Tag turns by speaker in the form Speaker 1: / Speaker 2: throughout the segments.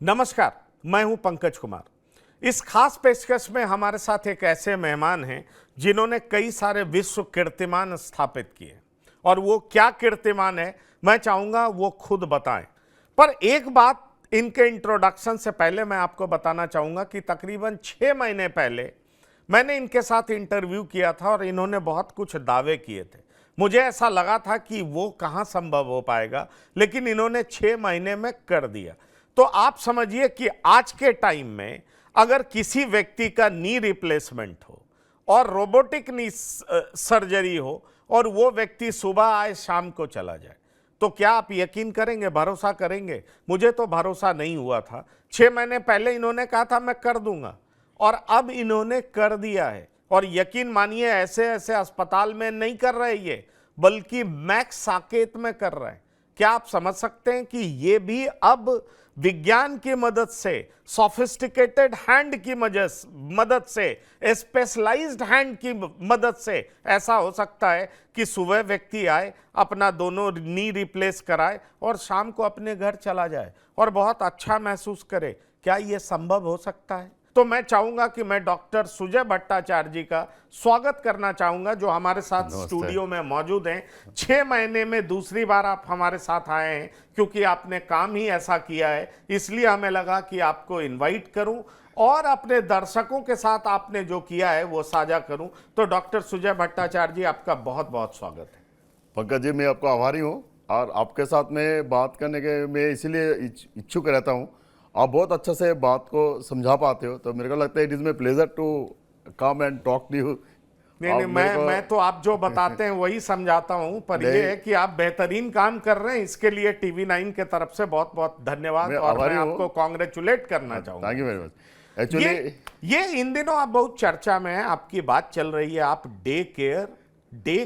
Speaker 1: नमस्कार, मैं हूं पंकज कुमार। इस खास पेशकश में हमारे साथ एक ऐसे मेहमान हैं जिन्होंने कई सारे विश्व कीर्तिमान स्थापित किए और वो क्या कीर्तिमान है मैं चाहूंगा वो खुद बताएं। पर एक बात इनके इंट्रोडक्शन से पहले मैं आपको बताना चाहूंगा कि तकरीबन 6 महीने पहले मैंने इनके साथ इंटरव्यू किया था और इन्होंने बहुत कुछ दावे किए थे। मुझे ऐसा लगा था कि वो कहाँ संभव हो पाएगा, लेकिन इन्होंने 6 महीने में कर दिया। तो आप समझिए कि आज के टाइम में अगर किसी व्यक्ति का नी रिप्लेसमेंट हो और रोबोटिक नी सर्जरी हो और वो व्यक्ति सुबह आए शाम को चला जाए, तो क्या आप यकीन करेंगे, भरोसा करेंगे? मुझे तो भरोसा नहीं हुआ था। 6 महीने पहले इन्होंने कहा था मैं कर दूंगा और अब इन्होंने कर दिया है। और यकीन मानिए ऐसे ऐसे अस्पताल में नहीं कर रहे ये, बल्कि मैक्स साकेत में कर रहे हैं। क्या आप समझ सकते हैं कि ये भी अब विज्ञान की मदद से, सोफिस्टिकेटेड हैंड की मदद से, स्पेशलाइज्ड हैंड की मदद से ऐसा हो सकता है कि सुबह व्यक्ति आए, अपना दोनों नी रिप्लेस कराए और शाम को अपने घर चला जाए और बहुत अच्छा महसूस करे। क्या ये संभव हो सकता है? तो मैं चाहूंगा कि मैं डॉक्टर सुजय भट्टाचार्य जी का स्वागत करना चाहूंगा, जो हमारे साथ स्टूडियो में मौजूद हैं। 6 महीने में दूसरी बार आप हमारे साथ आए हैं, क्योंकि आपने काम ही ऐसा किया है, इसलिए हमें लगा कि आपको इनवाइट करूं और अपने दर्शकों के साथ आपने जो किया है वो साझा करूं। तो डॉक्टर सुजय भट्टाचार्य जी, आपका बहुत बहुत स्वागत है।
Speaker 2: पंकज जी, मैं आपका आभारी हूँ और आपके साथ में बात करने के मैं इसीलिए इच्छुक रहता हूँ। आप बहुत अच्छे से बात को समझा पाते हो, तो मेरे को लगता है it is my pleasure to come and talk to you.
Speaker 1: नहीं, मैं तो आप जो बताते हैं वही समझाता हूँ, पर ये है कि आप बेहतरीन काम कर रहे हैं, इसके लिए TV9 के तरफ से बहुत बहुत धन्यवाद और मैं आपको कांग्रेचुलेट करना चाहूँगा।
Speaker 2: Thank you very much. Actually
Speaker 1: ये इन दिनों आप बहुत चर्चा में है, आपकी बात चल रही है, आप डे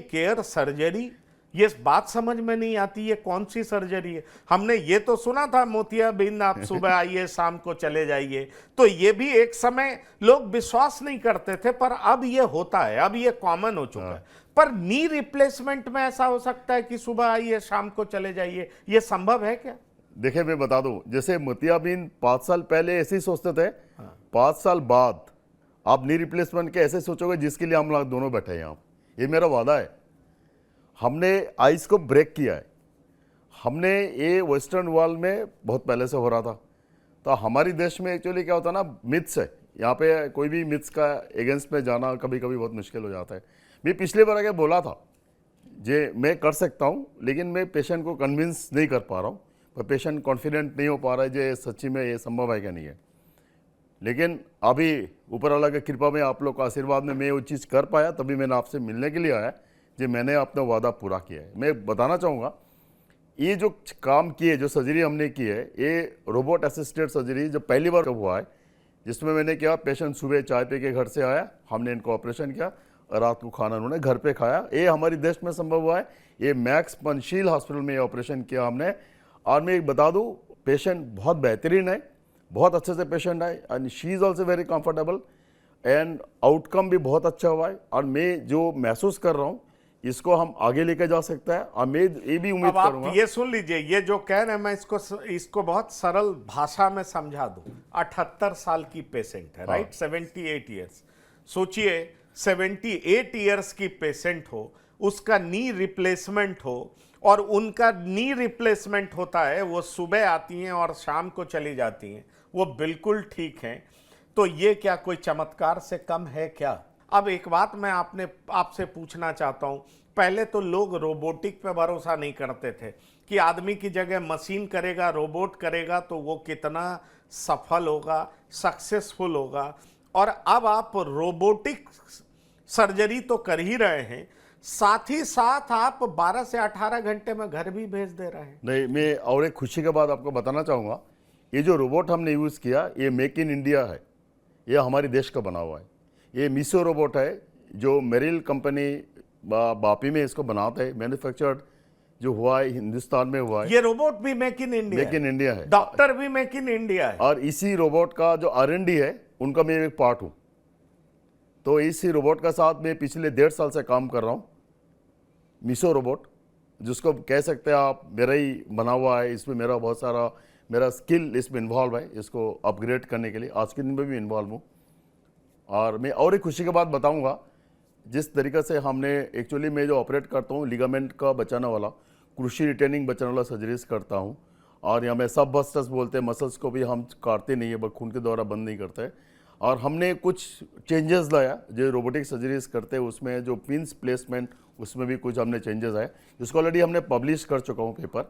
Speaker 1: केयर सर्जरी, ये बात समझ में नहीं आती ये कौन सी सर्जरी है। हमने ये तो सुना था मोतियाबिंद, आप सुबह आइए शाम को चले जाइए, तो ये भी एक समय लोग विश्वास नहीं करते थे, पर अब ये होता है, अब ये कॉमन हो चुका है। पर नी रिप्लेसमेंट में ऐसा हो सकता है कि सुबह आइए शाम को चले जाइए, ये संभव है क्या?
Speaker 2: देखिए, मैं बता दूं, जैसे मोतियाबिंद 5 साल पहले ऐसे ही सोचते थे, 5 साल बाद आप नी रिप्लेसमेंट के ऐसे सोचोगे जिसके लिए हम लोग दोनों बैठे हैं यहाँ। ये मेरा वादा है। हमने आइस को ब्रेक किया है। हमने ये वेस्टर्न वर्ल्ड में बहुत पहले से हो रहा था, तो हमारी देश में एक्चुअली क्या होता है ना, मिथ्स है। यहाँ पे कोई भी मिथ्स का अगेंस्ट में जाना कभी कभी बहुत मुश्किल हो जाता है। मैं पिछले बार आगे बोला था जे मैं कर सकता हूँ, लेकिन मैं पेशेंट को कन्विंस नहीं कर पा रहा हूँ, पर पेशेंट कॉन्फिडेंट नहीं हो पा रहा है जे सच्ची में ये संभव है क्या नहीं है। लेकिन अभी ऊपर वाला की कृपा में, आप लोग का आशीर्वाद में मैं वो चीज़ कर पाया, तभी मैंने आपसे मिलने के लिए आया जी। मैंने अपना वादा पूरा किया है। मैं बताना चाहूँगा, ये जो काम किए, जो सर्जरी हमने की है, ये रोबोट असिस्टेड सर्जरी जो पहली बार हुआ है, जिसमें मैंने क्या, पेशेंट सुबह चाय पी के घर से आया, हमने इनको ऑपरेशन किया और रात को खाना उन्होंने घर पे खाया। ये हमारे देश में संभव हुआ है। ये मैक्स पंचशील हॉस्पिटल में ये ऑपरेशन किया हमने। और मैं एक बता दूँ, पेशेंट बहुत बेहतरीन है, बहुत अच्छे से पेशेंट है and she is also very comfortable and outcome भी बहुत अच्छा हुआ है। और मैं जो महसूस कर रहा हूँ, इसको हम आगे लेके जा सकते हैं और मैं ये भी उम्मीद करूंगा।
Speaker 1: ये सुन लीजिए, ये जो कह रहे हैं, मैं इसको बहुत सरल भाषा में समझा दूं। 78 साल की पेशेंट है, राइट, 78 ईयर्स। सोचिए 78 ईयर्स की पेशेंट हो, उसका नी रिप्लेसमेंट हो और उनका नी रिप्लेसमेंट होता है, वो सुबह आती हैं और शाम को चली जाती हैं, वो बिल्कुल ठीक हैं। तो ये क्या कोई चमत्कार से कम है क्या? अब एक बात मैं आपसे पूछना चाहता हूं, पहले तो लोग रोबोटिक पे भरोसा नहीं करते थे कि आदमी की जगह मशीन करेगा, रोबोट करेगा तो वो कितना सफल होगा, सक्सेसफुल होगा। और अब आप रोबोटिक सर्जरी तो कर ही रहे हैं, साथ ही साथ आप 12 से 18 घंटे में घर भी भेज दे रहे हैं।
Speaker 2: नहीं, मैं और एक खुशी के बाद आपको बताना चाहूँगा, ये जो रोबोट हमने यूज़ किया, ये मेक इन इंडिया है, ये हमारे देश का बना हुआ है। ये मीसो रोबोट है, जो मेरिल कंपनी बापी में इसको बनाते हैं, मैन्युफैक्चर्ड जो हुआ है हिंदुस्तान में हुआ है।
Speaker 1: ये रोबोट भी मेक इन इंडिया
Speaker 2: है,
Speaker 1: डॉक्टर भी मेक इन इंडिया है।
Speaker 2: और इसी रोबोट का जो R&D है, उनका मैं एक पार्ट हूँ। तो इसी रोबोट का साथ मैं पिछले 1.5 साल से काम कर रहा हूँ। मीसो रोबोट, जिसको कह सकते हैं आप मेरा ही बना हुआ है, इसमें मेरा बहुत सारा मेरा स्किल इसमें इन्वॉल्व है, इसको अपग्रेड करने के लिए आज के दिन में भी इन्वॉल्व हूँ। और मैं और एक खुशी की बात बताऊंगा, जिस तरीके से हमने एक्चुअली मैं जो ऑपरेट करता हूँ लिगामेंट का बचाने वाला, क्रूशी रिटेनिंग बचाने वाला सर्जरीज करता हूँ। और यहाँ में सब बस्टर्स बोलते हैं, मसल्स को भी हम काटते नहीं है, बस खून के द्वारा बंद नहीं करते। और हमने कुछ चेंजेस लाया जो रोबोटिक सर्जरीज करते हैं, उसमें जो पिंस प्लेसमेंट उसमें भी कुछ हमने चेंजेस आए, जिसको ऑलरेडी हमने पब्लिश कर चुका हूँ पेपर।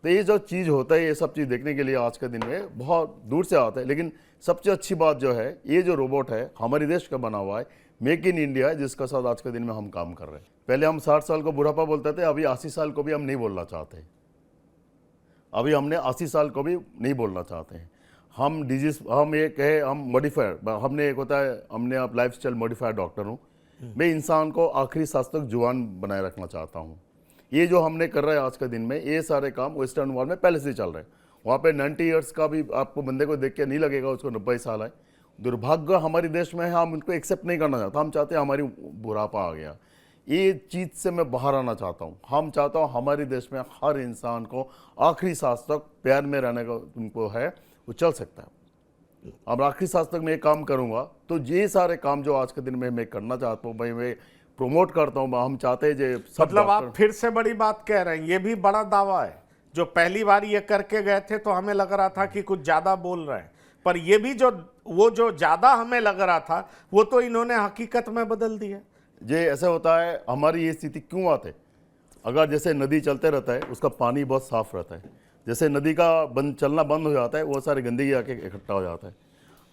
Speaker 2: तो ये जो चीज़ होता है, ये सब चीज़ देखने के लिए आज के दिन में बहुत दूर से आता है। लेकिन सबसे अच्छी बात जो है, ये जो रोबोट है हमारे देश का बना हुआ है, मेक इन इंडिया है, जिसका साथ आज के दिन में हम काम कर रहे हैं। पहले हम 60 साल को बुढ़ापा बोलते थे, अभी 80 साल को भी हम नहीं बोलना चाहते। अभी हमने 80 साल को भी नहीं बोलना चाहते हैं। हम डिजीज, हम एक है, हम मॉडिफायर, हमने एक होता है, हमने आप लाइफ स्टाइल मॉडिफायर डॉक्टर हूँ। मैं इंसान को आखिरी सांस तक जुबान बनाए रखना चाहता हूँ। ये जो हमने कर रहे हैं आज के दिन में, ये सारे काम वेस्टर्न वर्ल्ड में पहले से चल रहे हैं। वहाँ पे 90 ईयर्स का भी आपको बंदे को देख के नहीं लगेगा उसको 90 साल है। दुर्भाग्य हमारे देश में है, हम उनको एक्सेप्ट नहीं करना चाहते। हम चाहते हैं हमारी बुढ़ापा आ गया, ये चीज़ से मैं बाहर आना चाहता हूँ। हम चाहता हूँ हमारे देश में हर इंसान को आखिरी सांस तक प्यार में रहने का उनको है, वो चल सकता है। अब आखिरी सांस तक मैं काम करूँगा, तो ये सारे काम जो आज के दिन में मैं करना चाहता हूँ, भाई मैं प्रमोट करता हूँ। हम चाहते हैं जो सब
Speaker 1: मतलब आप फिर से बड़ी बात कह रहे हैं, ये भी बड़ा दावा है। जो पहली बार ये करके गए थे तो हमें लग रहा था कि कुछ ज्यादा बोल रहे हैं, पर ये भी जो ज्यादा हमें लग रहा था वो तो इन्होंने हकीकत में बदल दिया।
Speaker 2: ये ऐसा होता है, हमारी ये स्थिति क्यों आते, अगर जैसे नदी चलते रहता है उसका पानी बहुत साफ रहता है, जैसे नदी का चलना बंद हो जाता है वो सारी गंदगी आके इकट्ठा हो जाता है।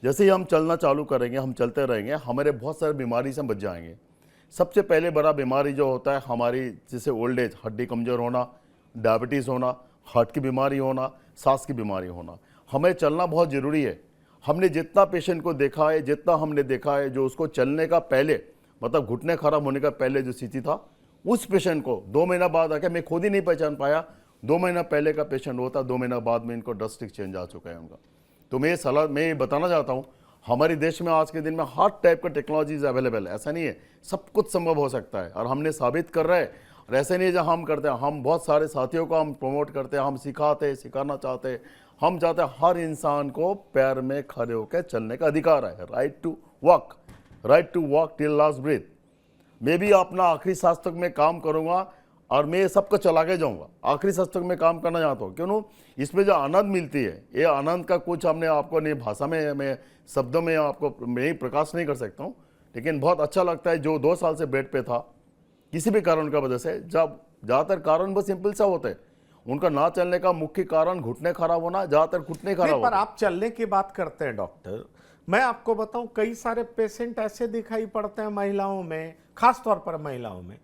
Speaker 2: जैसे ही हम चलना चालू करेंगे, हम चलते रहेंगे, हमारे बहुत सारे बीमारी से हम बच जाएंगे। सबसे पहले बड़ा बीमारी जो होता है हमारी, जैसे ओल्ड एज, हड्डी कमज़ोर होना, डायबिटीज़ होना, हार्ट की बीमारी होना, सांस की बीमारी होना। हमें चलना बहुत ज़रूरी है। हमने जितना पेशेंट को देखा है, जितना हमने देखा है, जो उसको चलने का पहले, मतलब घुटने खराब होने का पहले जो स्थिति था, उस पेशेंट को 2 महीना बाद आके मैं खुद ही नहीं पहचान पाया 2 महीना पहले का पेशेंट होता, 2 महीना बाद में इनको ड्रास्टिक चेंज आ चुका है उनका। तो मैं ये बताना चाहता हूँ, हमारे देश में आज के दिन में हर टाइप का टेक्नोलॉजीज अवेलेबल है। ऐसा नहीं है, सब कुछ संभव हो सकता है और हमने साबित कर रहे हैं। और ऐसे नहीं है जहाँ हम करते हैं, हम बहुत सारे साथियों को हम प्रमोट करते हैं, हम सिखाते, सिखाना चाहते हैं। हम चाहते हैं हर इंसान को पैर में खड़े होकर चलने का अधिकार है, right to walk till last breath. मैं भी अपना आखिरी सांस तक मैं काम करूँगा और मैं सबको चला के जाऊँगा। आखिरी सांस तक मैं काम करना चाहता हूँ, क्यों? इसमें जो आनंद मिलती है, ये आनंद का कुछ हमने आपको नहीं भाषा में, मैं शब्दों में आपको मैं प्रकाश नहीं कर सकता हूँ। लेकिन बहुत अच्छा लगता है, जो 2 साल से बेड पे था किसी भी कारण का वजह से, जब ज़्यादातर कारण बहुत सिंपल सा होते हैं, उनका ना चलने का मुख्य कारण घुटने खराब होना, ज़्यादातर घुटने खराब।
Speaker 1: पर आप चलने की बात करते हैं डॉक्टर, मैं आपको बताऊं कई सारे पेशेंट ऐसे दिखाई पड़ते हैं महिलाओं में, खासतौर पर महिलाओं में,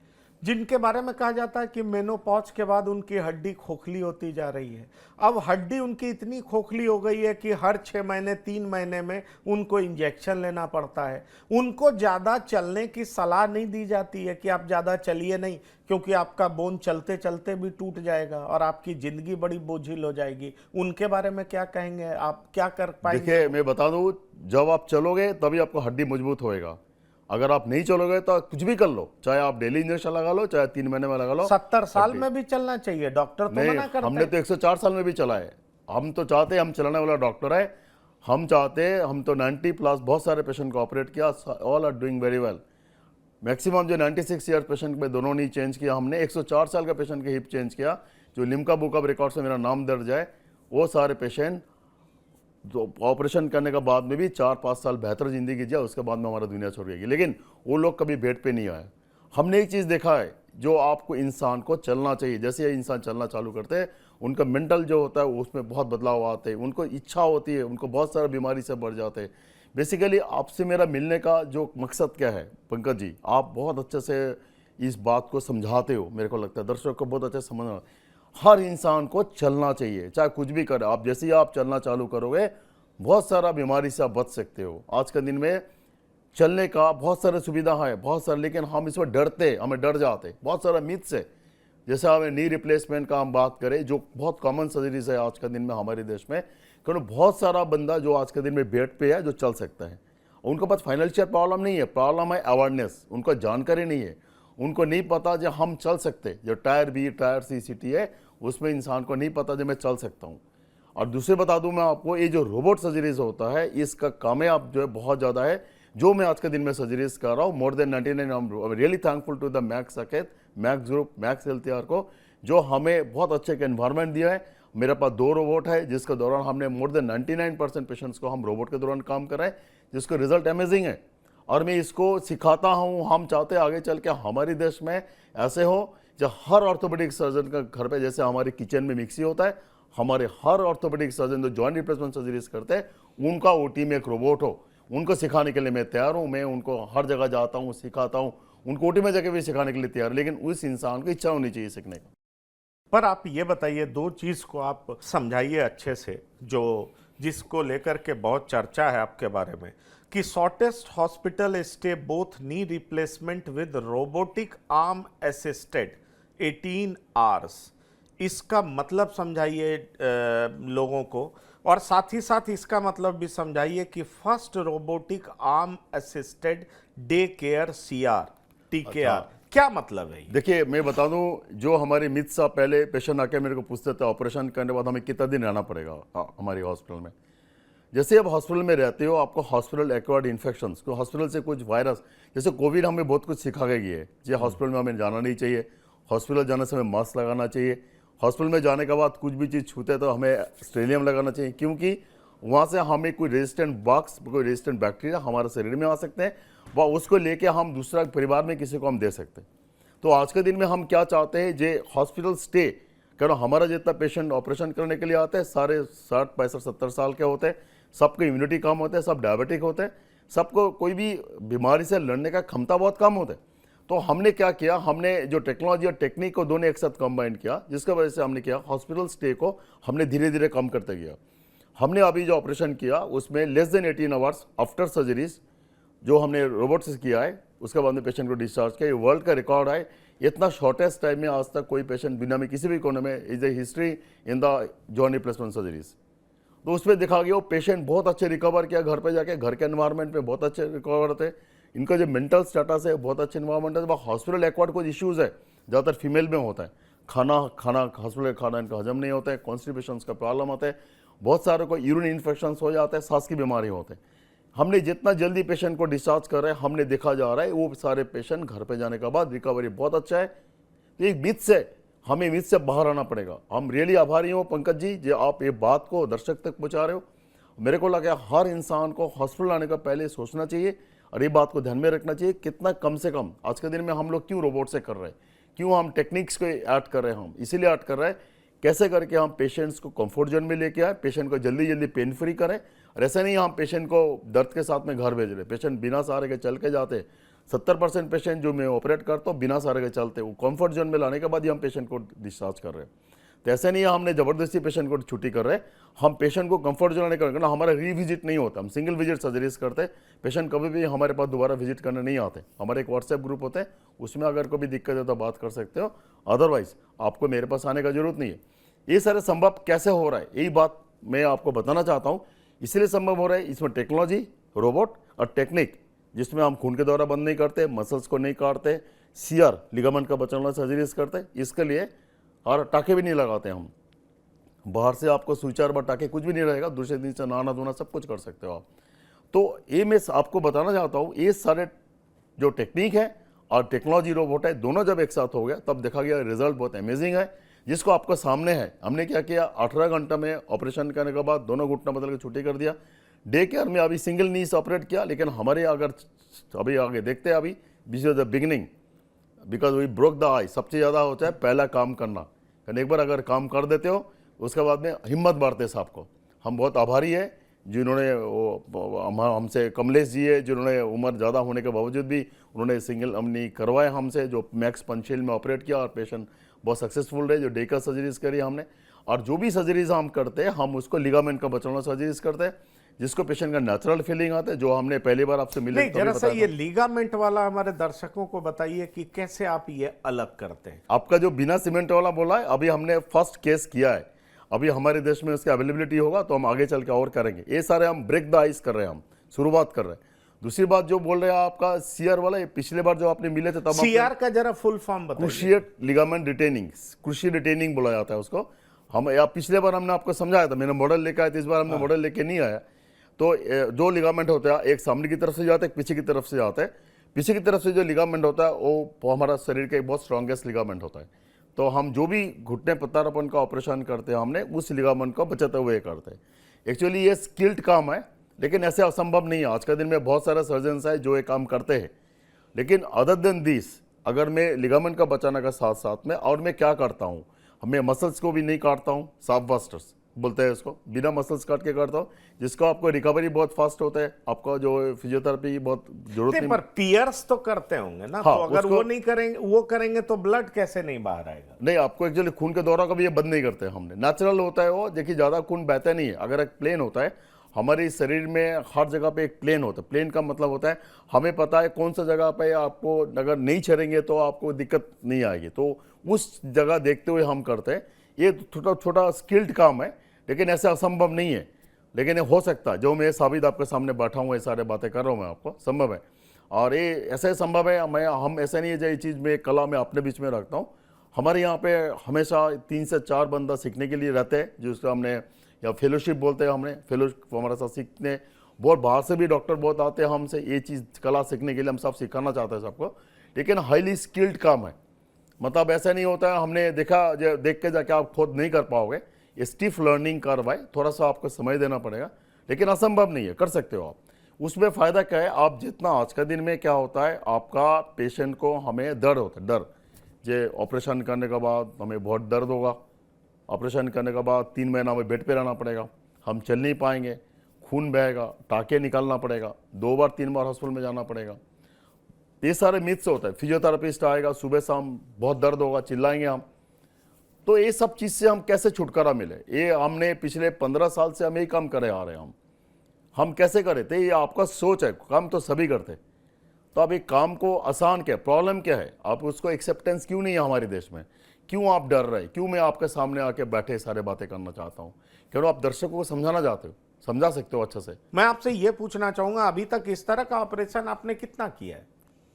Speaker 1: जिनके बारे में कहा जाता है कि मेनोपॉज के बाद उनकी हड्डी खोखली होती जा रही है। अब हड्डी उनकी इतनी खोखली हो गई है कि हर 6 महीने 3 महीने में उनको इंजेक्शन लेना पड़ता है। उनको ज़्यादा चलने की सलाह नहीं दी जाती है कि आप ज़्यादा चलिए नहीं, क्योंकि आपका बोन चलते चलते भी टूट जाएगा और आपकी ज़िंदगी बड़ी बोझिल हो जाएगी। उनके बारे में क्या कहेंगे, आप क्या कर पाएंगे?
Speaker 2: देखिए, मैं बता दूं, जब आप चलोगे तभी आपको हड्डी मजबूत होएगा। अगर आप नहीं चलोगे तो कुछ भी कर लो, चाहे आप डेली इंजेक्शन लगा लो, चाहे 3 महीने में लगा लो।
Speaker 1: 70 साल में भी चलना चाहिए, डॉक्टर तो मना करते हैं।
Speaker 2: हमने तो 104 साल में भी चला है। हम तो चाहते हैं, हम चलाने वाला डॉक्टर है, हम चाहते हैं, हम तो 90+ बहुत सारे पेशेंट को ऑपरेट किया, all are doing very well. Maximum जो 96 ईयर पेशेंट में दोनों नी चेंज किया हमने, 104 साल का पेशेंट के हिप चेंज किया, जो लिम्का बुक ऑफ रिकॉर्ड से मेरा नाम दर्ज है। वो सारे पेशेंट जो ऑपरेशन करने के बाद में भी 4-5 साल बेहतर जिंदगी जिया, उसके बाद में हमारा दुनिया छोड़ गई। लेकिन वो लोग कभी बेड पे नहीं आए। हमने एक चीज़ देखा है, जो आपको इंसान को चलना चाहिए, जैसे इंसान चलना चालू करते हैं, उनका मेंटल जो होता है उसमें बहुत बदलाव आते हैं, उनको इच्छा होती है, उनको बहुत सारा बीमारी से बढ़ जाते हैं। बेसिकली आपसे मेरा मिलने का जो मकसद क्या है पंकज जी, आप बहुत अच्छे से इस बात को समझाते हो, मेरे को लगता है दर्शक को बहुत अच्छे से समझना। हर इंसान को चलना चाहिए, चाहे कुछ भी करे। आप जैसे ही आप चलना चालू करोगे, बहुत सारा बीमारी से आप बच सकते हो। आज के दिन में चलने का बहुत सारी सुविधा है, बहुत सारे, लेकिन हम इसमें डरते, हमें डर जाते बहुत सारा मिथ से। जैसे हमें नी रिप्लेसमेंट का हम बात करें, जो बहुत कॉमन सर्जरीज है आज के दिन में हमारे देश में, क्योंकि बहुत सारा बंदा जो आज के दिन में बेड पे है, जो चल सकता है, उनके पास फाइनेंशियल प्रॉब्लम नहीं है, प्रॉब्लम है अवेयरनेस, उनको जानकारी नहीं है, उनको नहीं पता जो हम चल सकते। जो tyre B, tyre C, CT है, उसमें इंसान को नहीं पता जो मैं चल सकता हूँ। और दूसरे बता दूं मैं आपको, ये जो रोबोट सर्जरीज होता है इसका कामयाब जो है बहुत ज़्यादा है। जो मैं आज के दिन में सर्जरीज कर रहा हूँ, more than 99, I am really thankful to the Max Saket, Max group, Max health को, जो हमें बहुत अच्छे का एनवायरनमेंट दिया है। मेरे पास 2 रोबोट है जिसके दौरान हमने मोर देन 99% पेशेंट्स को हम रोबोट के दौरान काम कराए, जिसको रिजल्ट अमेजिंग है। और मैं इसको सिखाता हूँ। हम चाहते हैं आगे चल के हमारे देश में ऐसे हो, जो हर ऑर्थोपेडिक सर्जन का घर पे जैसे हमारे किचन में मिक्सी होता है, हमारे हर ऑर्थोपेडिक सर्जन जो जॉइंट रिप्लेसमेंट सर्जरीज करते हैं उनका ओटी में एक रोबोट हो। उनको सिखाने के लिए मैं तैयार हूँ। मैं उनको हर जगह जाता हूँ, सिखाता हूँ, उनको ओटी में जाके भी सिखाने के लिए तैयार, लेकिन उस इंसान को इच्छा होनी चाहिए सीखने का।
Speaker 1: पर आप ये बताइए, 2 चीज़ को आप समझाइए अच्छे से, जो जिसको लेकर के बहुत चर्चा है आपके बारे में, कि shortest hospital stay both knee replacement with robotic arm assisted 18 hours. इसका मतलब समझाइए लोगों को, और साथ ही साथ इसका मतलब भी समझाइए कि first robotic arm assisted day care CR TKR क्या मतलब है?
Speaker 2: देखिए मैं बता दूं, जो हमारे मित्र साहब पहले पेशेंट आके मेरे को पूछते थे ऑपरेशन करने के बाद हमें कितना दिन रहना पड़ेगा हमारी हॉस्पिटल में। जैसे अब हॉस्पिटल में रहते हो, आपको हॉस्पिटल एक्वायर्ड इन्फेक्शंस को, हॉस्पिटल से कुछ वायरस, जैसे कोविड हमें बहुत कुछ सिखा के गए, जो हॉस्पिटल में हमें जाना नहीं चाहिए, हॉस्पिटल जाने से हमें मास्क लगाना चाहिए, हॉस्पिटल में जाने के बाद कुछ भी चीज़ छूते तो हमें स्टेरिलियम लगाना चाहिए, क्योंकि वहाँ से हमें कोई रेजिस्टेंट बग्स, कोई रेजिस्टेंट बैक्टीरिया हमारे शरीर में आ सकते हैं, व उसको लेके हम दूसरा परिवार में किसी को हम दे सकते हैं। तो आज के दिन में हम क्या चाहते हैं, जे हॉस्पिटल स्टे करो, हमारा जितना पेशेंट ऑपरेशन करने के लिए आते हैं सारे 60, 65, 70 साल के होते हैं, सबको इम्यूनिटी कम होते हैं, सब डायबिटिक होते हैं, सबको कोई भी बीमारी से लड़ने का क्षमता बहुत कम होता है। तो हमने क्या किया, हमने जो टेक्नोलॉजी और टेक्निक को दोनों एक साथ कंबाइन किया, जिसकी वजह से हमने किया हॉस्पिटल स्टे को हमने धीरे धीरे कम करते गया। हमने अभी जो ऑपरेशन किया उसमें less than 18 hours after surgeries जो हमने रोबोट से किया है, उसके बाद में पेशेंट को डिस्चार्ज किया। ये वर्ल्ड का रिकॉर्ड है, इतना शॉर्टेस्ट टाइम में आज तक कोई पेशेंट बिना में किसी भी कोने में is a history in the joint replacement surgeries. तो उसमें देखा गया वो पेशेंट बहुत अच्छे रिकवर किया, घर पे जाके घर के एनवायरनमेंट में बहुत अच्छे रिकवर होते हैं। इनका जो मेंटल स्टेटस है बहुत अच्छे एनवायरमेंट है। हॉस्पिटल एक्वायर्ड कुछ इश्यूज़ है, ज़्यादातर फीमेल में होता है, खाना हॉस्पिटल खाना इनका हजम नहीं होता है, कॉन्स्टिपेशन का प्रॉब्लम होता है, बहुत सारे को यूरिन इन्फेक्शन हो जाता है, सांस की बीमारी होते हैं। हमने जितना जल्दी पेशेंट को डिस्चार्ज कर रहे हैं, हमने देखा जा रहा है वो सारे पेशेंट घर पे जाने के बाद रिकवरी बहुत अच्छा है। तो एक मिथ से हमें मिथ से बाहर आना पड़ेगा। हम रियली आभारी हो पंकज जी, जो आप ये बात को दर्शक तक पहुंचा रहे हो। मेरे को लगा हर इंसान को हॉस्पिटल आने का पहले सोचना चाहिए और ये बात को ध्यान में रखना चाहिए, कितना कम से कम आज के दिन में हम लोग क्यों रोबोट से कर रहे हैं, क्यों हम टेक्निक्स को ऐड कर रहे हैं, हम इसीलिए ऐड कर रहे हैं कैसे करके हम पेशेंट्स को कंफर्ट जोन में लेके आए, पेशेंट को जल्दी जल्दी पेन फ्री करें। और ऐसा नहीं हम पेशेंट को दर्द के साथ में घर भेज रहे, पेशेंट बिना सहारे के चल के जाते। 70% पेशेंट जो मैं ऑपरेट करता हूँ बिना सहारे के चलते, वो कंफर्ट जोन में लाने के बाद ही हम पेशेंट को डिस्चार्ज कर रहे हैं। तो ऐसा नहीं है हमने ज़बरदस्ती पेशेंट को छुट्टी कर रहे हैं, हम पेशेंट को कंफर्ट जोन करके ना, हमारा रीविजिट नहीं होता, हम सिंगल विजिट सर्जरीज करते। पेशेंट कभी भी हमारे पास दोबारा विजिट करने नहीं आते। हमारे एक व्हाट्सएप ग्रुप होता है, उसमें अगर कोई दिक्कत है तो बात कर सकते हो, अदरवाइज आपको मेरे पास आने का जरूरत नहीं है। ये सारे संभव कैसे हो रहा है, यही बात मैं आपको बताना चाहता हूँ। इसलिए संभव हो रहा है, इसमें टेक्नोलॉजी, रोबोट और टेक्निक, जिसमें हम खून के द्वारा बंद नहीं करते, मसल्स को नहीं काटते, सीआर लिगामेंट का बचाने वाला सर्जरीज करते, इसके लिए और टाके भी नहीं लगाते हम। बाहर से आपको स्विचर व टाके कुछ भी नहीं रहेगा, दूसरे दिन से नहाना धोना सब कुछ कर सकते हो आप। तो ये मैं आपको बताना चाहता हूँ, ये सारे जो टेक्निक है और टेक्नोलॉजी रोबोट है, दोनों जब एक साथ हो गया तब देखा गया रिजल्ट बहुत अमेजिंग है, जिसको आपको सामने है। हमने क्या किया, 18 घंटे में ऑपरेशन करने के बाद दोनों घुटना बदल के छुट्टी कर दिया। डे केयर में अभी सिंगल नी से ऑपरेट किया, लेकिन हमारे अगर अभी आगे देखते हैं, अभी this is the beginning, because we broke the eye. सबसे ज़्यादा होता है पहला काम करना, कारण एक बार अगर काम कर देते हो उसके बाद में हिम्मत बढ़ते साहब को। हम बहुत आभारी है जिन्होंने हमसे कमलेश जी है, जिन्होंने उम्र ज़्यादा होने के बावजूद भी उन्होंने सिंगल अमनी करवाए हमसे, जो मैक्स पंचशील में ऑपरेट किया और पेशेंट बहुत सक्सेसफुल रहे। जो डेकर सर्जरीज करी हमने, और जो भी सर्जरीज हम करते हैं हम उसको लिगामेंट का बचाना सर्जरीज करते हैं, जिसको पेशेंट का नेचुरल फीलिंग आता है। जो हमने पहली बार आपसे मिले,
Speaker 1: जरा सा ये लिगामेंट वाला हमारे दर्शकों को बताइए कि कैसे आप ये अलग करते हैं।
Speaker 2: आपका जो बिना सीमेंट वाला बोला है, अभी हमने फर्स्ट केस किया है, अभी हमारे देश में उसकी अवेलेबिलिटी होगा तो हम आगे चल के और करेंगे। ये सारे हम ब्रेक द आइस कर रहे हैं, हम शुरुआत कर रहे हैं। दूसरी बात जो बोल रहे हैं आपका सीआर वाला, ये पिछले बार जो आपने मिले थे तब
Speaker 1: सीआर का जरा फुल फॉर्म बताइए।
Speaker 2: Cruciate ligament retaining, cruciate retaining बोला जाता है उसको। हम या पिछले बार हमने आपको समझाया था, मैंने मॉडल लेकर आया था, इस बार हमने मॉडल लेके नहीं आया। तो जो लिगामेंट होता है एक सामने की तरफ से जाता है, एक पीछे की तरफ से जाता है। पीछे की तरफ से जो लिगामेंट होता है वो हमारा शरीर का एक बहुत स्ट्रॉन्गेस्ट लिगामेंट होता है। तो हम जो भी घुटने प्रत्यारोपण का ऑपरेशन करते हैं हमने उस लिगामेंट को बचाते हुए करते हैं। एक्चुअली ये स्किल्ड काम है, लेकिन ऐसे असंभव नहीं है। आज के दिन में बहुत सारे सर्जन्स हैं जो ये काम करते हैं, लेकिन अदर देन दिस अगर मैं लिगामेंट का बचाने का साथ साथ में और मैं क्या करता हूँ, मैं मसल्स को भी नहीं काटता हूँ, सॉफ्ट बस्टर्स बोलते हैं इसको, बिना मसल्स काट के करता हूँ, जिसको आपको रिकवरी बहुत फास्ट होता है, आपका जो फिजियोथेरेपी की बहुत जरूरत नहीं।
Speaker 1: पर पियर्स तो करते होंगे ना।
Speaker 2: हाँ,
Speaker 1: तो अगर वो नहीं करेंगे, वो करेंगे तो ब्लड कैसे नहीं बाहर आएगा?
Speaker 2: नहीं, आपको एक्चुअली खून के दौरा का भी ये बंद नहीं करते हमने, नेचुरल होता है वो। देखिए ज़्यादा खून बहता नहीं है। अगर एक प्लेन होता है हमारे शरीर में, हर जगह पे एक प्लेन होता है। प्लेन का मतलब होता है हमें पता है कौन सा जगह पे आपको अगर नहीं चलेंगे तो आपको दिक्कत नहीं आएगी, तो उस जगह देखते हुए हम करते हैं। ये छोटा छोटा स्किल्ड काम है, लेकिन ऐसे असंभव नहीं है, लेकिन ये हो सकता है। जो मैं साबित आपके सामने बैठा हूँ, ये सारे बातें कर रहा हूँ मैं आपको, संभव है। और ये ऐसे संभव है, हम ऐसा नहीं है जो ये चीज़ में कला में अपने बीच में रखता हूँ। हमारे यहाँ पे हमेशा 3 से 4 बंदा सीखने के लिए रहते हैं, जिसको हमने या फेलोशिप बोलते हैं। हमने फेलोशिप हमारे साथ सीखने बहुत बाहर से भी डॉक्टर बहुत आते हैं हमसे ये चीज़ कला सीखने के लिए। हम सब सिखाना चाहते हैं सबको, लेकिन हाईली स्किल्ड काम है। मतलब ऐसा नहीं होता है हमने देखा देख के जाके आप खुद नहीं कर पाओगे। ये स्टिफ लर्निंग कर्व है, थोड़ा सा आपको समय देना पड़ेगा, लेकिन असंभव नहीं है, कर सकते हो आप। उसमें फ़ायदा क्या है, आप जितना आज का दिन में क्या होता है, आपका पेशेंट को हमें डर होता है, डर जे ऑपरेशन करने के बाद हमें बहुत दर्द होगा, ऑपरेशन करने के बाद 3 महीना हमें बेड पे रहना पड़ेगा, हम चल नहीं पाएंगे, खून बहेगा, टाँके निकालना पड़ेगा, 2 बार 3 बार हॉस्पिटल में जाना पड़ेगा। ये सारे मिथ्स होता है। फिजियोथेरेपिस्ट आएगा, सुबह शाम बहुत दर्द होगा, चिल्लाएंगे हम। तो ये सब चीज़ से हम कैसे छुटकारा मिले, ये हमने पिछले 15 साल से हम यही काम करे आ रहे हैं। हम कैसे करे थे, ये आपका सोच है। काम तो सभी करते, तो अब एक काम को आसान क्या, प्रॉब्लम क्या है, आप उसको एक्सेप्टेंस क्यों नहीं है हमारे देश में? क्यों आप डर रहे? क्यों मैं आपके सामने आके बैठे सारे बातें करना चाहता हूँ? क्यों आप दर्शकों को समझाना चाहते हो, समझा सकते हो अच्छे से?
Speaker 1: मैं आपसे ये पूछना चाहूंगा, अभी तक इस तरह का ऑपरेशन आपने कितना किया है?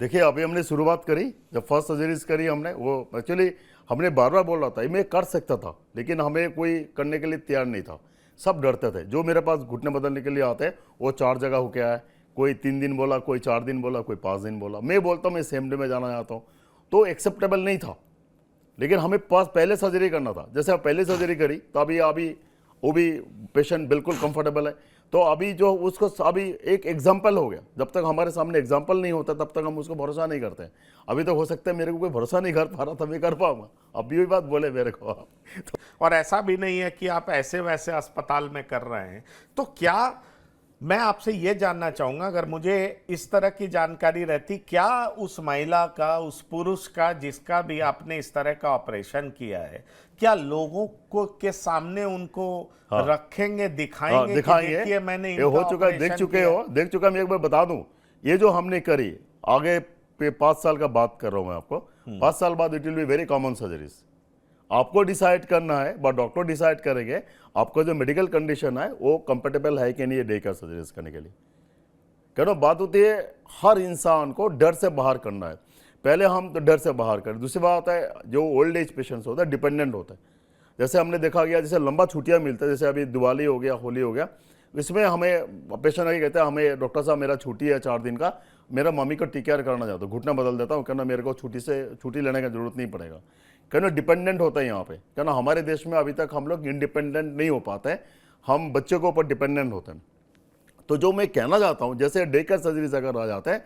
Speaker 2: देखिए, अभी हमने शुरुआत करी, जब फर्स्ट सर्जरीज करी हमने, वो एक्चुअली हमने बार बार बोल रहा था मैं कर सकता था, लेकिन हमें कोई करने के लिए तैयार नहीं था। सब डरते थे। जो मेरे पास घुटने बदलने के लिए आते हैं वो 4 जगह होके आए, कोई 3 दिन बोला, कोई 4 दिन बोला, कोई 5 दिन बोला। मैं बोलता हूँ मैं सेम डे में जाना चाहता हूँ, तो एक्सेप्टेबल नहीं था। लेकिन हमें पास पहले सर्जरी करना था। जैसे आप पहले सर्जरी करी तो अभी वो भी पेशेंट बिल्कुल कंफर्टेबल है। तो अभी जो उसको अभी एक एग्जाम्पल हो गया। जब तक हमारे सामने एग्जाम्पल नहीं होता तब तक हम उसको भरोसा नहीं करते हैं। अभी तो हो सकता है मेरे को कोई भरोसा नहीं कर पा रहा था, मैं कर पाऊंगा। अब भी बात बोले मेरे को आप तो।
Speaker 1: और ऐसा भी नहीं है कि आप ऐसे वैसे अस्पताल में कर रहे हैं। तो क्या, मैं आपसे ये जानना चाहूंगा, अगर मुझे इस तरह की जानकारी रहती, क्या उस महिला का, उस पुरुष का जिसका भी आपने इस तरह का ऑपरेशन किया है, क्या लोगों को के सामने उनको रखेंगे, दिखाएंगे?
Speaker 2: दिखाएंगे।
Speaker 1: देखिए मैंने
Speaker 2: ये हो चुका है, देख चुका। मैं एक बार बता दूं, ये जो हमने करी आगे पे 5 साल का बात कर रहा हूं मैं आपको। 5 साल बाद it will be very common surgeries. आपको डिसाइड करना है, बट डॉक्टर डिसाइड करेंगे आपका जो मेडिकल कंडीशन है वो कंफर्टेबल है कि नहीं डे केयर सर्जरीज करने के लिए। क्यों बात होती है, हर इंसान को डर से बाहर करना है। पहले हम तो डर से बाहर करें। दूसरी बात है, जो ओल्ड एज पेशेंट्स होता है डिपेंडेंट होता है। जैसे हमने देखा गया, जैसे लंबा छुट्टियां मिलता है, जैसे अभी दिवाली हो गया, होली हो गया, इसमें हमें पेशेंट आके कहते हैं हमें डॉक्टर साहब मेरा छुट्टी है 4 दिन का, मेरा मम्मी को टेक केयर करना चाहता हूँ, घुटना बदल देता हूँ, कहना मेरे को छुट्टी लेने की जरूरत नहीं पड़ेगा। कहना डिपेंडेंट होता है यहाँ पे। कहना हमारे देश में अभी तक हम लोग इंडिपेंडेंट नहीं हो पाते हैं, हम बच्चों के ऊपर डिपेंडेंट होते हैं। तो जो मैं कहना चाहता हूँ, जैसे डे केयर सर्जरीज अगर आ जाते हैं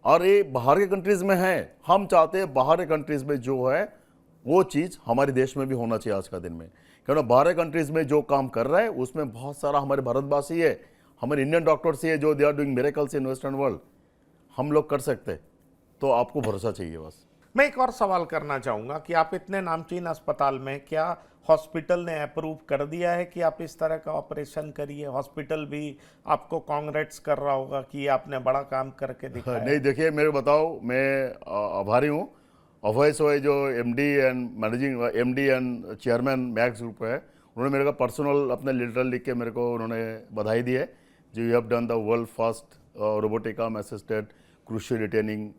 Speaker 2: और ये बाहर के कंट्रीज में है, हम चाहते हैं बाहर के कंट्रीज में जो है वो चीज़ हमारे देश में भी होना चाहिए आज का दिन में। क्योंकि बाहर के कंट्रीज में जो काम कर रहा है उसमें बहुत सारा हमारे भारतवासी है, हमारे इंडियन डॉक्टर्स ही है जो they are doing miracles in western world. हम लोग कर सकते हैं, तो आपको भरोसा चाहिए बस।
Speaker 1: मैं एक और सवाल करना चाहूंगा कि आप इतने नामचीन अस्पताल में, क्या हॉस्पिटल ने अप्रूव कर दिया है कि आप इस तरह का ऑपरेशन करिए? हॉस्पिटल भी आपको कांग्रेट्स कर रहा होगा कि आपने बड़ा काम करके दिखाया।
Speaker 2: नहीं, देखिए मेरे बताओ, मैं आभारी हूँ। अभय सोय जो MD and chairman max group है, उन्होंने मेरे को पर्सनल अपने लेटर लिख के मेरे को उन्होंने बधाई दी है, जो you have done the world first robotic arm assisted crucial retaining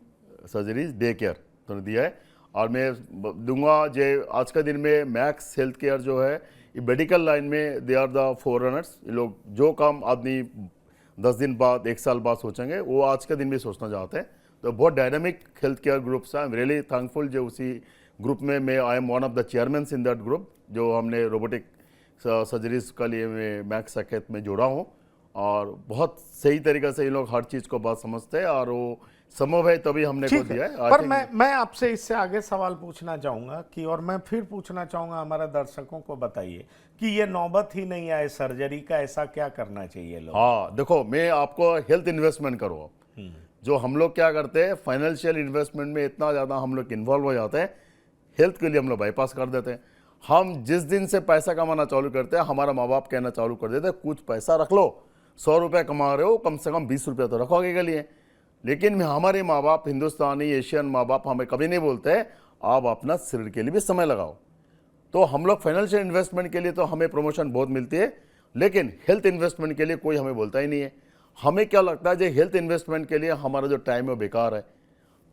Speaker 2: surgeries day care, उन्होंने दिया है। और मैं दूंगा जो आज के दिन में मैक्स हेल्थ केयर जो है ये मेडिकल लाइन में they are the forerunners. ये लोग जो काम आदमी 10 दिन बाद 1 साल बाद सोचेंगे वो आज के दिन में सोचना चाहते हैं। तो बहुत डायनामिक हेल्थ केयर ग्रुप्स हैं। आई एम रियली थैंकफुल जो उसी ग्रुप में मैं I am one of the chairman in that group, जो हमने रोबोटिक सर्जरीज के लिए मैं मैक्स साकेत में जोड़ा हूँ। और बहुत सही तरीके से ये लोग हर चीज़ को बात समझते हैं और वो संभव है तभी हमने को दिया है।
Speaker 1: पर मैं आपसे इससे आगे सवाल पूछना चाहूंगा कि, और मैं फिर पूछना चाहूंगा, हमारे दर्शकों को बताइए कि ये नौबत ही नहीं आए सर्जरी का, ऐसा क्या करना चाहिए लोग?
Speaker 2: हाँ देखो, मैं आपको हेल्थ इन्वेस्टमेंट करो आप। जो हम लोग क्या करते हैं फाइनेंशियल इन्वेस्टमेंट में इतना ज़्यादा हम लोग इन्वॉल्व हो जाते हैं, हेल्थ के लिए हम लोग बाईपास कर देते हैं। हम जिस दिन से पैसा कमाना चालू करते हैं हमारा माँ बाप कहना चालू कर देते हैं कुछ पैसा रख लो, 100 रुपये कमा रहे हो कम से कम 20 रुपये तो रखो आगे के लिए। लेकिन हमारे माँ बाप हिंदुस्तानी एशियन माँ बाप हमें कभी नहीं बोलते आप अपना शरीर के लिए भी समय लगाओ। तो हम लोग फाइनेंशियल इन्वेस्टमेंट के लिए तो हमें प्रमोशन बहुत मिलती है, लेकिन हेल्थ इन्वेस्टमेंट के लिए कोई हमें बोलता ही नहीं है। हमें क्या लगता है जो हेल्थ इन्वेस्टमेंट के लिए हमारा जो टाइम है बेकार है।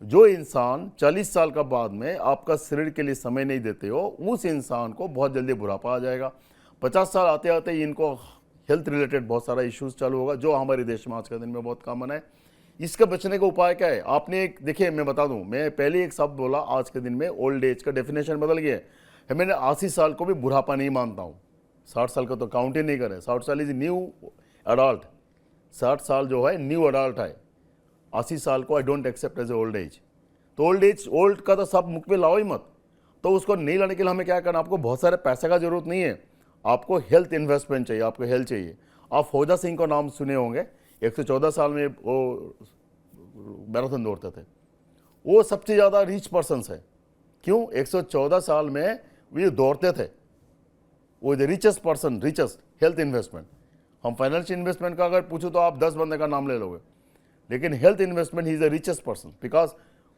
Speaker 2: जो इंसान 40 साल का बाद में आपका शरीर के लिए समय नहीं देते हो उस इंसान को बहुत जल्दी बुढ़ापा आ जाएगा। 50 साल आते आते इनको हेल्थ रिलेटेड बहुत सारा इश्यूज चालू होगा, जो हमारे देश में आज के दिन में बहुत कॉमन है। इसके बचने का उपाय क्या है? आपने एक देखिए, मैं बता दूं, मैं पहले एक शब्द बोला, आज के दिन में ओल्ड एज का डेफिनेशन बदल गया है। मैंने 80 साल को भी बुढ़ापा नहीं मानता हूँ, 60 साल का तो काउंट ही नहीं करें। 60 साल इज न्यू अडल्ट, 60 साल जो है न्यू अडल्ट है। 80 साल को I don't accept as a old age. तो ओल्ड का तो सब मुख पे लाओ ही मत। तो उसको नहीं लाने के लिए हमें क्या करना, आपको बहुत सारे पैसे का जरूरत नहीं है, आपको हेल्थ इन्वेस्टमेंट चाहिए, आपको हेल्थ चाहिए। आप फौजा सिंह का नाम सुने होंगे, 114 साल में वो मैराथन दौड़ते थे। वो सबसे ज़्यादा रिच पर्सनस है। क्यों? 114 साल में वे दौड़ते थे। वो the richest person, richest health investment. हम फाइनेंशियल इन्वेस्टमेंट का अगर पूछो तो आप 10 बंदे का नाम ले लोगे, लेकिन health investment he is the richest person because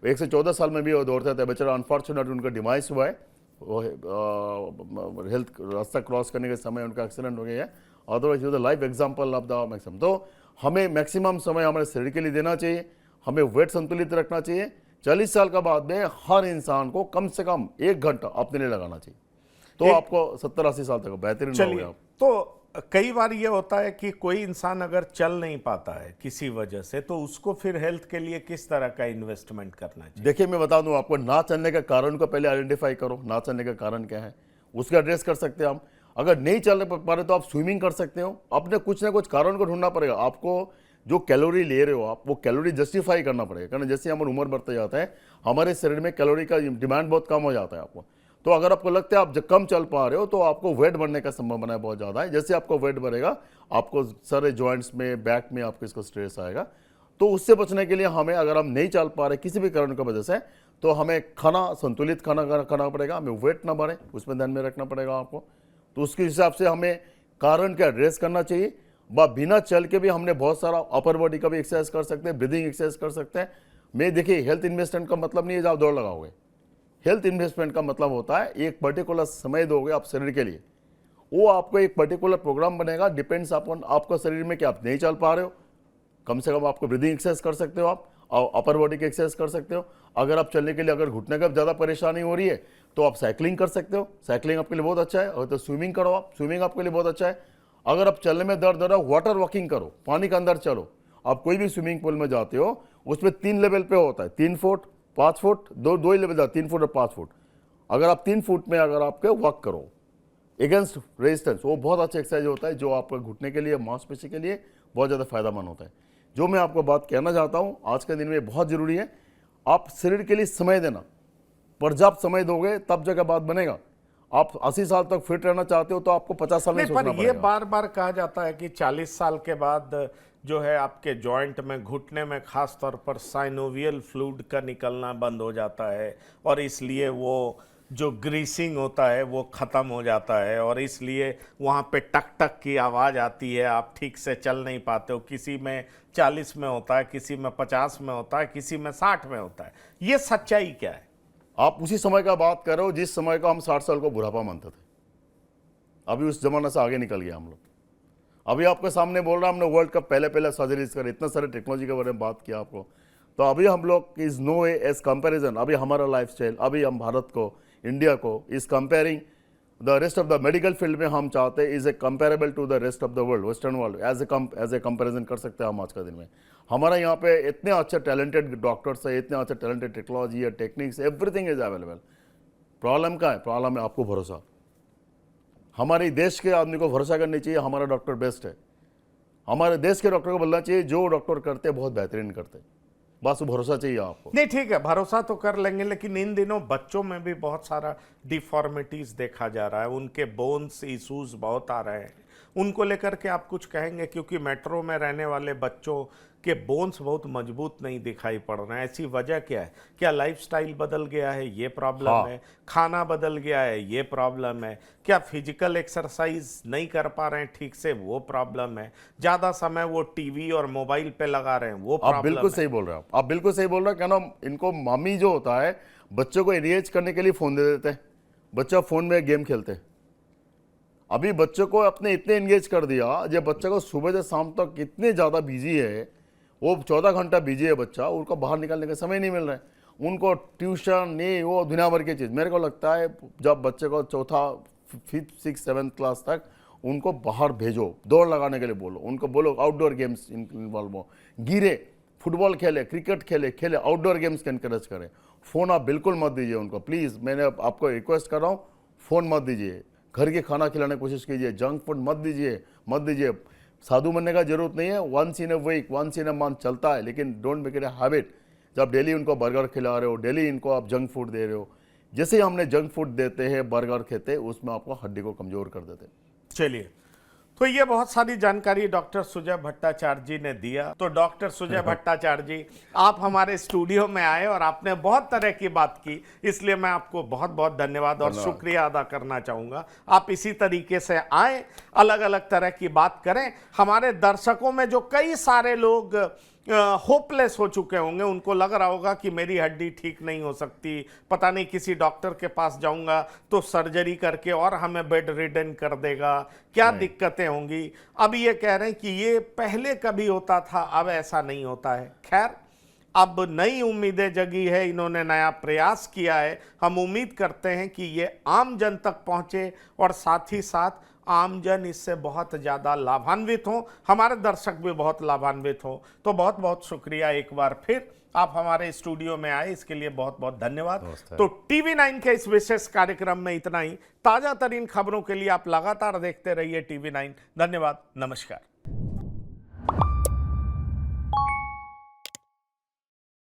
Speaker 2: 114 साल में भी वो दौड़ते थे। बेचारा अनफॉर्चुनेट उनका डिमाइस हुआ है, वो हेल्थ रास्ता क्रॉस करने के समय उनका एक्सीडेंट हो गया है। Otherwise the life example of the maximum. तो हमें मैक्सिमम समय हमारे शरीर के लिए देना चाहिए, हमें वेट संतुलित रखना चाहिए। 40 साल का बाद में हर इंसान को कम से कम 1 घंटा अपने लिए लगाना चाहिए, तो आपको 70-80 साल तक बेहतरीन रहोगे आप।
Speaker 1: तो कई बार ये होता है कि कोई इंसान अगर चल नहीं पाता है किसी वजह से, तो उसको फिर हेल्थ के लिए किस तरह का इन्वेस्टमेंट करना चाहिए?
Speaker 2: देखिए, मैं बता दूं आपको, ना चलने का कारण को पहले आइडेंटिफाई करो। ना चलने का कारण क्या है उसका एड्रेस कर सकते हैं हम। अगर नहीं चल पा रहे तो आप स्विमिंग कर सकते हो। अपने कुछ ना कुछ कारण को ढूंढना पड़ेगा। आपको जो कैलोरी ले रहे हो आप, वो कैलोरी जस्टिफाई करना पड़ेगा, कारण जैसे हमारी उम्र बढ़ते जाता है हमारे शरीर में कैलोरी का डिमांड बहुत कम हो जाता है आपको। तो अगर आपको लगता है आप जब कम चल पा रहे हो तो आपको वेट बढ़ने का संभावना बहुत ज़्यादा है। जैसे आपको वेट बढ़ेगा आपको सारे जॉइंट्स में, बैक में आपको इसको स्ट्रेस आएगा। तो उससे बचने के लिए हमें, अगर हम नहीं चल पा रहे किसी भी कारण की वजह से, तो हमें खाना संतुलित खाना पड़ेगा। हमें वेट ना बढ़े उसमें ध्यान में रखना पड़ेगा आपको। तो उसके हिसाब से हमें कारण का एड्रेस करना चाहिए। बिना चल के भी हमने बहुत सारा अपर बॉडी का भी एक्सरसाइज कर सकते हैं, ब्रीदिंग एक्सरसाइज कर सकते हैं। मैं देखिए, हेल्थ इन्वेस्टमेंट का मतलब नहीं है जब आप दौड़ लगाओगे। हेल्थ इन्वेस्टमेंट का मतलब होता है एक पर्टिकुलर समय दोगे आप शरीर के लिए, वो आपको एक पर्टिकुलर प्रोग्राम बनेगा। डिपेंड्स अपॉन आपका शरीर में, कि आप नहीं चल पा रहे हो, कम से कम आपको ब्रीदिंग एक्सरसाइज कर सकते हो आप, और अपर बॉडी की एक्सरसाइज कर सकते हो। अगर आप चलने के लिए, अगर घुटने का ज़्यादा परेशानी हो रही है तो आप साइकिलिंग कर सकते हो, साइकिलिंग आपके लिए बहुत अच्छा है। और तो स्विमिंग करो आप, स्विमिंग आपके लिए बहुत अच्छा है। अगर आप चलने में दर्द हो रहा है, वाटर वॉकिंग करो, पानी के अंदर चलो। आप कोई भी स्विमिंग पूल में जाते हो उसमें 3 लेवल पे होता है, 3 फुट, 5 फुट, दो ही लेवल, 3 फुट और 5 फुट। अगर आप 3 फुट में अगर आपके वॉक करो अगेंस्ट रेजिस्टेंस, वो बहुत अच्छा एक्सरसाइज होता है, जो आपके घुटने के लिए, मांसपेशी के लिए बहुत ज़्यादा फायदेमंद होता है। जो मैं आपको बात कहना चाहता हूँ आज के दिन में बहुत ज़रूरी है, आप शरीर के लिए समय देना। पर्याप्त समय दोगे तब जगह बात बनेगा। आप 80 साल तक फिट रहना चाहते हो तो आपको 50 साल में सोचना पड़ेगा।
Speaker 1: ये बार बार कहा जाता है कि 40 साल के बाद जो है आपके जॉइंट में, घुटने में खास तौर पर साइनोवियल फ्लूइड का निकलना बंद हो जाता है, और इसलिए वो जो ग्रीसिंग होता है वो ख़त्म हो जाता है, और इसलिए वहाँ पे टक टक की आवाज़ आती है, आप ठीक से चल नहीं पाते हो। किसी में 40 में होता है, किसी में 50 में होता है, किसी में 60 में होता है। ये सच्चाई क्या है?
Speaker 2: आप उसी समय का बात कर रहे हो जिस समय का हम 60 साल को बुढ़ापा मानते थे। अभी उस जमाने से आगे निकल गया हम लोग। अभी आपके सामने बोल रहा, हमने वर्ल्ड कप पहले सर्जरीज कर, इतना सारे टेक्नोलॉजी के बारे में बात किया आपको। तो अभी हम लोग is no way age comparison, अभी हमारा लाइफस्टाइल, अभी हम भारत को, इंडिया को is comparing the rest of the medical field में हम चाहते हैं is a comparable to the rest of the world, western world, as a comparison कर सकते हैं हम आज का दिन में। हमारा यहाँ पे इतने अच्छे टैलेंटेड डॉक्टर्स है, इतने अच्छे टैलेंटेड टेक्नोलॉजी है, techniques, everything is available. Problem क्या है? प्रॉब्लम है आपको भरोसा। हमारे देश के आदमी को भरोसा करनी चाहिए, हमारा डॉक्टर बेस्ट है। हमारे देश के डॉक्टर को बोलना चाहिए जो डॉक्टर करते हैं बहुत बेहतरीन करते हैं, बस भरोसा चाहिए आपको।
Speaker 1: नहीं ठीक है, भरोसा तो कर लेंगे, लेकिन इन दिनों बच्चों में भी बहुत सारा डिफॉर्मिटीज देखा जा रहा है, उनके बोन्स इश्यूज बहुत आ रहे हैं, उनको लेकर के आप कुछ कहेंगे? क्योंकि मेट्रो में रहने वाले बच्चों के बोन्स बहुत मजबूत नहीं दिखाई पड़ रहे हैं, ऐसी वजह क्या है? क्या लाइफस्टाइल बदल गया है, ये प्रॉब्लम
Speaker 2: हाँ।
Speaker 1: है? खाना बदल गया है, ये प्रॉब्लम है? क्या फिजिकल एक्सरसाइज नहीं कर पा रहे हैं ठीक से, वो प्रॉब्लम है? ज्यादा समय वो टीवी और मोबाइल पे लगा रहे हैं, वो
Speaker 2: आप
Speaker 1: प्रॉब्लम
Speaker 2: बिल्कुल
Speaker 1: है?
Speaker 2: सही बोल रहे हो, आप बिल्कुल सही बोल रहे हो। क्या नाम इनको मामी जो होता है बच्चों को एंगेज करने के लिए फोन दे देते हैं, बच्चा फोन में गेम खेलते हैं। अभी बच्चों को अपने इतने एंगेज कर दिया, जब बच्चा को सुबह से शाम तक इतने ज़्यादा बिजी है, वो 14 घंटा बिजी है बच्चा, उनको बाहर निकलने का समय नहीं मिल रहा है। उनको ट्यूशन नहीं, वो दुनिया भर की चीज़। मेरे को लगता है जब बच्चे को चौथा, 5th, 6th, 7th क्लास तक उनको बाहर भेजो, दौड़ लगाने के लिए बोलो, उनको बोलो आउटडोर गेम्स इन्वॉल्व हो, गिरे, फुटबॉल खेले, क्रिकेट खेले, आउटडोर गेम्स के एनकरेज करें। फ़ोन आप बिल्कुल मत दीजिए उनको, प्लीज़। मैंने आपको रिक्वेस्ट कर रहा हूँ, फ़ोन मत दीजिए। घर के खाना खिलाने की कोशिश कीजिए, जंक फूड मत दीजिए। साधु बनने का जरूरत नहीं है, once in a week, once in a month चलता है, लेकिन don't make it a habit. जब डेली उनको बर्गर खिला रहे हो, डेली इनको आप जंक फूड दे रहे हो, जैसे ही हमने जंक फूड देते हैं, बर्गर खेते हैं, उसमें आपको हड्डी को कमजोर कर देते हैं।
Speaker 1: चलिए, तो ये बहुत सारी जानकारी डॉक्टर सुजय भट्टाचार्य जी ने दिया। तो डॉक्टर सुजय भट्टाचार्य जी, आप हमारे स्टूडियो में आए और आपने बहुत तरह की बात की, इसलिए मैं आपको बहुत बहुत धन्यवाद और शुक्रिया अदा करना चाहूँगा। आप इसी तरीके से आए, अलग अलग तरह की बात करें। हमारे दर्शकों में जो कई सारे लोग होपलेस हो चुके होंगे, उनको लग रहा होगा कि मेरी हड्डी ठीक नहीं हो सकती, पता नहीं किसी डॉक्टर के पास जाऊंगा तो सर्जरी करके और हमें बेड रिडन कर देगा, क्या दिक्कतें होंगी। अब ये कह रहे हैं कि ये पहले कभी होता था, अब ऐसा नहीं होता है। खैर, अब नई उम्मीदें जगी है, इन्होंने नया प्रयास किया है। हम उम्मीद करते हैं कि ये आम जन तक पहुंचे और साथ ही साथ आमजन इससे बहुत ज़्यादा लाभान्वित हों, हमारे दर्शक भी बहुत लाभान्वित हों। तो बहुत बहुत शुक्रिया एक बार फिर, आप हमारे स्टूडियो में आए, इसके लिए बहुत बहुत धन्यवाद। तो TV9 के इस विशेष कार्यक्रम में इतना ही। ताज़ा तरीन खबरों के लिए आप लगातार देखते रहिए TV9। धन्यवाद, नमस्कार।